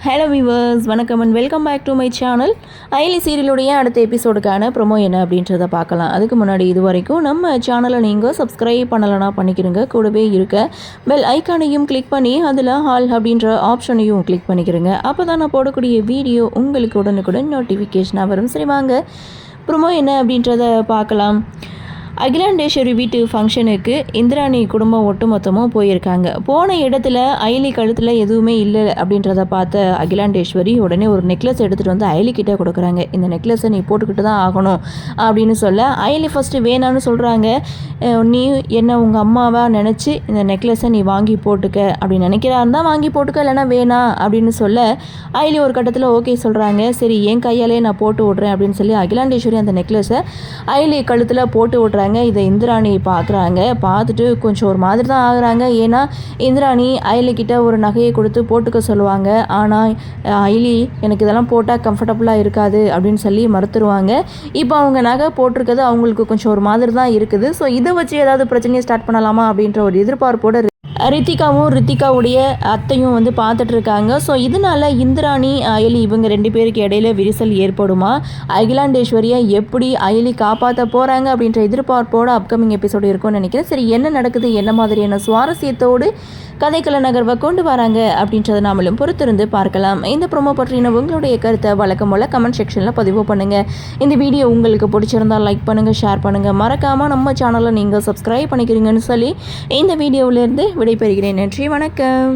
Hello viewers, வணக்கம் and welcome back to my channel. Ayali சீரியலுடைய அடுத்த எபிசோடுக்கான ப்ரொமோ என்ன அப்படின்றத பார்க்கலாம். அதுக்கு முன்னாடி இது வரைக்கும் நம்ம சேனலை நீங்கள் சப்ஸ்கிரைப் பண்ணலைன்னா பண்ணிக்கிறங்க. கூடவே இருக்க பெல் ஐக்கானையும் கிளிக் பண்ணி அதில் ஆல் அப்படின்ற ஆப்ஷனையும் கிளிக் பண்ணிக்கிறங்க. அப்போ தான் நான் போடக்கூடிய வீடியோ உங்களுக்கு உடனுக்குடன் நோட்டிஃபிகேஷனாக வரும். சரி, வாங்க ப்ரொமோ என்ன அப்படின்றத பார்க்கலாம். அகிலாண்டேஸ்வரி வீட்டு ஃபங்க்ஷனுக்கு இந்திராணி குடும்பம் ஒட்டுமொத்தமும் போயிருக்காங்க. போன இடத்துல அயலி கழுத்தில் எதுவுமே இல்லை அப்படின்றத பார்த்த அகிலாண்டேஸ்வரி உடனே ஒரு நெக்லஸ் எடுத்துகிட்டு வந்து அயலி கிட்டே கொடுக்குறாங்க. இந்த நெக்லஸை நீ போட்டுக்கிட்டு தான் ஆகணும் அப்படின்னு சொல்ல அயலி ஃபஸ்ட்டு வேணான்னு சொல்கிறாங்க. நீ என்ன உங்கள் அம்மாவாக நினச்சி இந்த நெக்லஸை நீ வாங்கி போட்டுக்க அப்படி நினைக்கிறா இருந்தால் வாங்கி போட்டுக்க, இல்லைனா வேணாம் அப்படின்னு சொல்ல அயலி ஒரு கட்டத்தில் ஓகே சொல்கிறாங்க. சரி, என் கையாலே நான் போட்டு விட்றேன் அப்படின்னு சொல்லி அகிலாண்டேஸ்வரி அந்த நெக்லஸை அயலி கழுத்தில் போட்டு விட்றாங்க. இதை இந்திராணி பார்க்குறாங்க. பார்த்துட்டு கொஞ்சம் ஒரு மாதிரி தான் ஆகுறாங்க. ஏன்னா இந்திராணி அயலிக்கிட்ட ஒரு நகையை கொடுத்து போட்டுக்க சொல்லுவாங்க. ஆனால் அயலி எனக்கு இதெல்லாம் போட்டால் கம்ஃபர்டபுளாக இருக்காது அப்படின்னு சொல்லி மறுத்துருவாங்க. இப்போ அவங்க நகை போட்டிருக்கிறது அவங்களுக்கு கொஞ்சம் ஒரு மாதிரி தான் இருக்குது. ஸோ இதை வச்சு ஏதாவது பிரச்சனையை ஸ்டார்ட் பண்ணலாமா அப்படின்ற ஒரு எதிர்பார்ப்போடு ரித்திகாவுடைய அத்தையும் வந்து பார்த்துட்ருக்காங்க. ஸோ இதனால் இந்திராணி அயலி இவங்க ரெண்டு பேருக்கு இடையில விரிசல் ஏற்படுமா, அகிலாண்டேஸ்வரியை எப்படி அயலி காப்பாற்ற போகிறாங்க அப்படின்ற எதிர்பார்ப்போடு அப்கமிங் எபிசோடு இருக்கும்னு நினைக்கிறேன். சரி, என்ன நடக்குது, என்ன மாதிரியான சுவாரஸ்யத்தோடு கதைக்கள நகர்வை கொண்டு வராங்க அப்படின்றத நாமளும் பொறுத்திருந்து பார்க்கலாம். இந்த ப்ரோமோ பற்றின உங்களுடைய கருத்தை வழக்கம் போல் கமெண்ட் செக்ஷனில் பதிவு பண்ணுங்கள். இந்த வீடியோ உங்களுக்கு பிடிச்சிருந்தால் லைக் பண்ணுங்கள், ஷேர் பண்ணுங்கள். மறக்காமல் நம்ம சேனலை நீங்கள் சப்ஸ்கிரைப் பண்ணிக்கிறீங்கன்னு சொல்லி இந்த வீடியோவிலேருந்து விடைபெறுகிறேன். நன்றி, வணக்கம்.